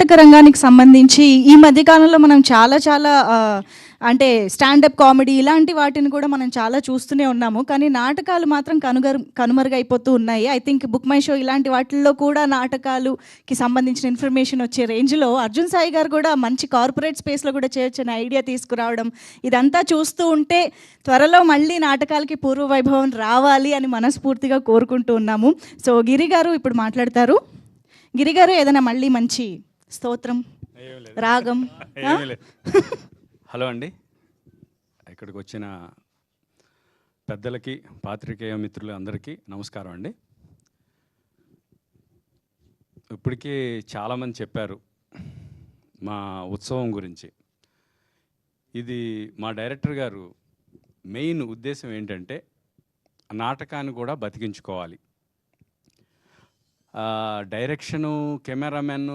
నాటక రంగానికి సంబంధించి ఈ మధ్యకాలంలో మనం చాలా అంటే స్టాండప్ కామెడీ ఇలాంటి వాటిని కూడా మనం చాలా చూస్తూనే ఉన్నాము. కానీ నాటకాలు మాత్రం కనుమరుగైపోతూ ఉన్నాయి. I think book my show ఇలాంటి వాటిల్లో కూడా నాటకాలుకి సంబంధించిన ఇన్ఫర్మేషన్ వచ్చే రేంజ్లో అర్జున్ సాయి గారు కూడా మంచి కార్పొరేట్ స్పేస్లో కూడా చేయొచ్చని ఐడియా తీసుకురావడం, ఇదంతా చూస్తూ ఉంటే త్వరలో మళ్ళీ నాటకాలకి పూర్వ వైభవం రావాలి అని మనస్ఫూర్తిగా కోరుకుంటూ ఉన్నాము. సో గిరి గారు ఇప్పుడు మాట్లాడతారు. గిరి గారు ఏదైనా మళ్ళీ మంచి స్తోత్రం, రాగం. హలో అండి, ఇక్కడికి వచ్చిన పెద్దలకి, పాత్రికేయ మిత్రులు అందరికీ నమస్కారం అండి. ఇప్పటికీ చాలామంది చెప్పారు మా ఉత్సవం గురించి. ఇది మా డైరెక్టర్ గారు మెయిన్ ఉద్దేశం ఏంటంటే నాటకాన్ని కూడా బతికించుకోవాలి. డైరెక్షను, కెమెరామెన్,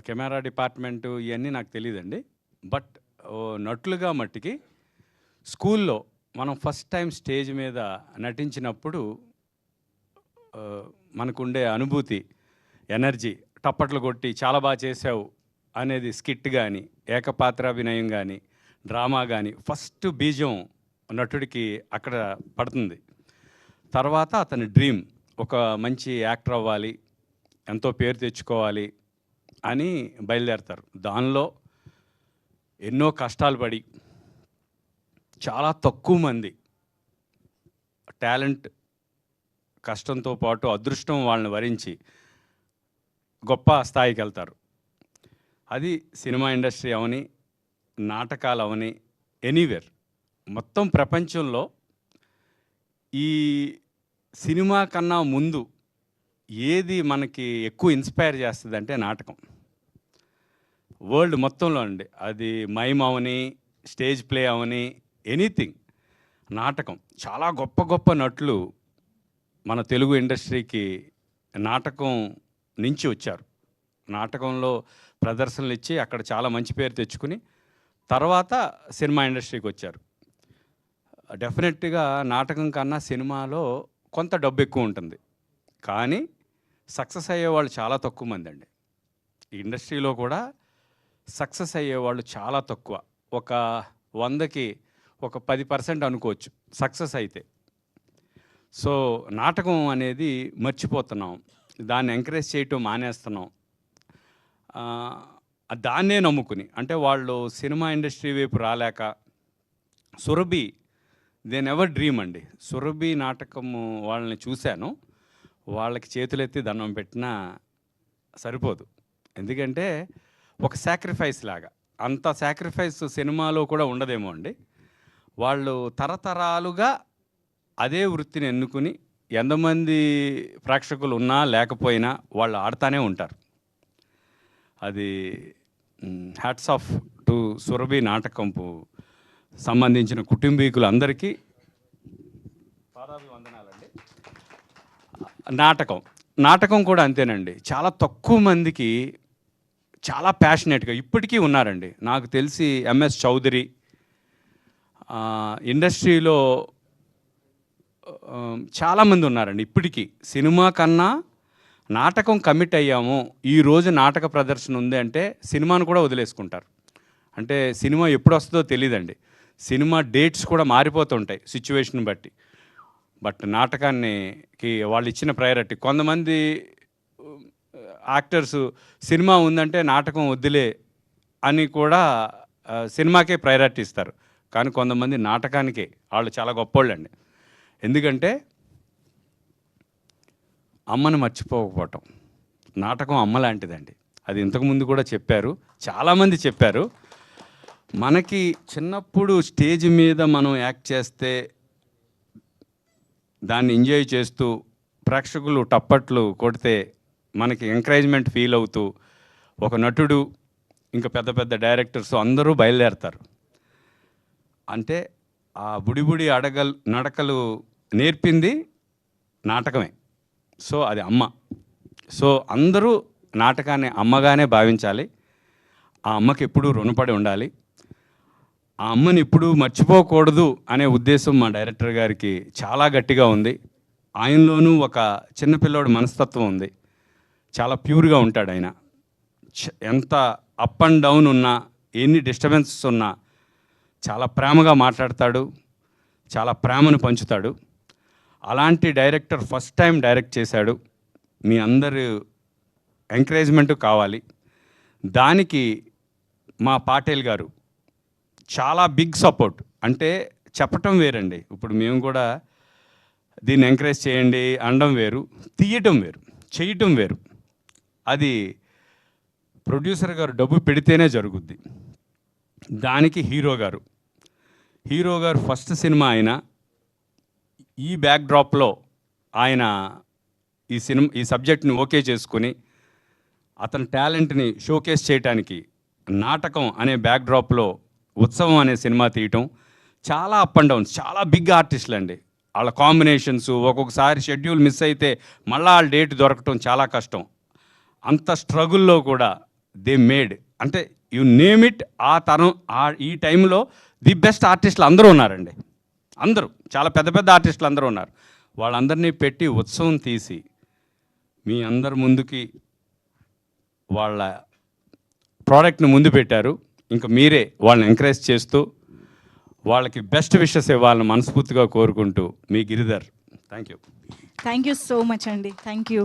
కెమెరా డిపార్ట్మెంటు ఇవన్నీ నాకు తెలియదండి. బట్ నటులుగా మట్టికి స్కూల్లో మనం ఫస్ట్ టైం స్టేజ్ మీద నటించినప్పుడు మనకుండే అనుభూతి, ఎనర్జీ, టప్పట్లు కొట్టి చాలా బాగా చేసావు అనేది స్కిట్ కానీ, ఏకపాత్రాభినయం కానీ, డ్రామా కానీ ఫస్ట్ బీజం నటుడికి అక్కడ పడుతుంది. తర్వాత అతని డ్రీమ్ ఒక మంచి యాక్టర్ అవ్వాలి, ఎంతో పేరు తెచ్చుకోవాలి అని బయలుదేరతారు. దానిలో ఎన్నో కష్టాలు పడి చాలా తక్కువ మంది టాలెంట్, కష్టంతో పాటు అదృష్టం వాళ్ళని వరించి గొప్ప స్థాయికి వెళ్తారు. అది సినిమా ఇండస్ట్రీ అవని, నాటకాలు అవని, ఎనీవేర్ మొత్తం ప్రపంచంలో ఈ సినిమా కన్నా ముందు ఏది మనకి ఎక్కువ ఇన్స్పైర్ చేస్తుంది అంటే నాటకం. వరల్డ్ మొత్తంలో అండి, అది మైమ్ అవని, స్టేజ్ ప్లే అవని, ఎనీథింగ్ నాటకం. చాలా గొప్ప గొప్ప నటులు మన తెలుగు ఇండస్ట్రీకి నాటకం నుంచి వచ్చారు. నాటకంలో ప్రదర్శనలు ఇచ్చి అక్కడ చాలా మంచి పేరు తెచ్చుకుని తర్వాత సినిమా ఇండస్ట్రీకి వచ్చారు. డెఫినెట్గా నాటకం కన్నా సినిమాలో కొంత డబ్బు ఎక్కువ ఉంటుంది, కానీ సక్సెస్ అయ్యేవాళ్ళు చాలా తక్కువ మంది అండి. ఈ ఇండస్ట్రీలో కూడా సక్సెస్ అయ్యేవాళ్ళు చాలా తక్కువ. ఒక 100కి ఒక 10% అనుకోవచ్చు సక్సెస్ అయితే. సో నాటకం అనేది మర్చిపోతున్నాం, దాన్ని ఎంకరేజ్ చేయటం మానేస్తున్నాం. దాన్నే నమ్ముకుని, అంటే వాళ్ళు సినిమా ఇండస్ట్రీ వైపు రాలేక, సురభి దే నెవర్ డ్రీమ్ అండి. సురభి నాటకము వాళ్ళని చూశాను, వాళ్ళకి చేతులెత్తి దండం పెట్టినా సరిపోదు. ఎందుకంటే ఒక సాక్రిఫైస్ లాగా, అంత సాక్రిఫైస్ సినిమాలో కూడా ఉండదేమో అండి. వాళ్ళు తరతరాలుగా అదే వృత్తిని ఎన్నుకుని ఎంతమంది ప్రేక్షకులు ఉన్నా లేకపోయినా వాళ్ళు ఆడుతూనే ఉంటారు. అది హ్యాట్స్ ఆఫ్ టు సురభి నాటకంపు సంబంధించిన కుటుంబీకులందరికీ పాదాభివందనాలండి. నాటకం కూడా అంతేనండి. చాలా తక్కువ మందికి చాలా ప్యాషనేట్గా ఇప్పటికీ ఉన్నారండి. నాకు తెలిసి ఎంఎస్ చౌదరి ఇండస్ట్రీలో చాలామంది ఉన్నారండి ఇప్పటికీ. సినిమా కన్నా నాటకం కమిట్ అయ్యాము, ఈరోజు నాటక ప్రదర్శన ఉంది అంటే సినిమాను కూడా వదిలేసుకుంటారు. అంటే సినిమా ఎప్పుడు వస్తుందో తెలియదండి. సినిమా డేట్స్ కూడా మారిపోతుంటాయి సిచ్యువేషన్ బట్టి. బట్ నాటకానికి వాళ్ళు ఇచ్చిన ప్రయారిటీ. కొంతమంది యాక్టర్స్ సినిమా ఉందంటే నాటకం వద్దులే అని కూడా సినిమాకే ప్రయారిటీ ఇస్తారు. కానీ కొంతమంది నాటకానికే వాళ్ళు చాలా గొప్పోళ్ళండి. ఎందుకంటే అమ్మను మర్చిపోకపోవటం. నాటకం అమ్మ లాంటిదండి. అది ఇంతకుముందు కూడా చెప్పారు, చాలామంది చెప్పారు. మనకి చిన్నప్పుడు స్టేజ్ మీద మనం యాక్ట్ చేస్తే దాన్ని ఎంజాయ్ చేస్తూ ప్రేక్షకులు టప్పట్లు కొడితే మనకి ఎంకరేజ్మెంట్ ఫీల్ అవుతూ ఒక నటుడు, ఇంకా పెద్ద పెద్ద డైరెక్టర్స్ అందరూ బయలుదేరతారు. అంటే ఆ బుడిబుడి నడకలు నేర్పింది నాటకమే. సో అది అమ్మ. సో అందరూ నాటకాన్ని అమ్మగానే భావించాలి. ఆ అమ్మకి ఎప్పుడూ రుణపడి ఉండాలి. ఆ అమ్మని ఎప్పుడూ మర్చిపోకూడదు అనే ఉద్దేశం మా డైరెక్టర్ గారికి చాలా గట్టిగా ఉంది. ఆయనలోనూ ఒక చిన్నపిల్లోడు మనస్తత్వం ఉంది. చాలా ప్యూర్గా ఉంటాడు ఆయన. ఎంత అప్ అండ్ డౌన్ ఉన్నా, ఎన్ని డిస్టర్బెన్సెస్ ఉన్నా చాలా ప్రేమగా మాట్లాడతాడు, చాలా ప్రేమను పంచుతాడు. అలాంటి డైరెక్టర్ ఫస్ట్ టైం డైరెక్ట్ చేశాడు. మీ అందరూ ఎంకరేజ్మెంట్ కావాలి. దానికి మా పాటేల్ గారు చాలా బిగ్ సపోర్ట్. అంటే చెప్పటం వేరండి, ఇప్పుడు మేము కూడా దీన్ని ఎంకరేజ్ చేయండి అనడం వేరు, తీయటం వేరు, చేయటం వేరు. అది ప్రొడ్యూసర్ గారు డబ్బు పెడితేనే జరుగుద్ది. దానికి హీరో గారు ఫస్ట్ సినిమా అయినా ఈ బ్యాక్డ్రాప్లో ఆయన ఈ సబ్జెక్ట్ని ఓకే చేసుకుని అతని టాలెంట్ని షోకేస్ చేయడానికి నాటకం అనే బ్యాక్డ్రాప్లో ఉత్సవం అనే సినిమా తీయటం, చాలా అప్ అండ్ డౌన్స్, చాలా బిగ్ ఆర్టిస్టులు అండి. వాళ్ళ కాంబినేషన్స్, ఒక్కొక్కసారి షెడ్యూల్ మిస్ అయితే మళ్ళీ వాళ్ళ డేట్ దొరకటం చాలా కష్టం. అంత స్ట్రగుల్లో కూడా దే మేడ్, అంటే యు నేమ్ ఇట్, ఆ తరం ఈ టైంలో ది బెస్ట్ ఆర్టిస్టులు అందరూ ఉన్నారండి. అందరూ చాలా పెద్ద పెద్ద ఆర్టిస్టులు అందరూ ఉన్నారు. వాళ్ళందరినీ పెట్టి ఉత్సవం తీసి మీ అందరి ముందుకి వాళ్ళ ప్రోడక్ట్ని ముందు పెట్టారు. ఇంకా మీరే వాళ్ళని ఎంకరేజ్ చేస్తూ వాళ్ళకి బెస్ట్ విషెస్ ఇవ్వాలని మనస్ఫూర్తిగా కోరుకుంటూ మీ Giridhar. Thank you so much అండి. Thank you.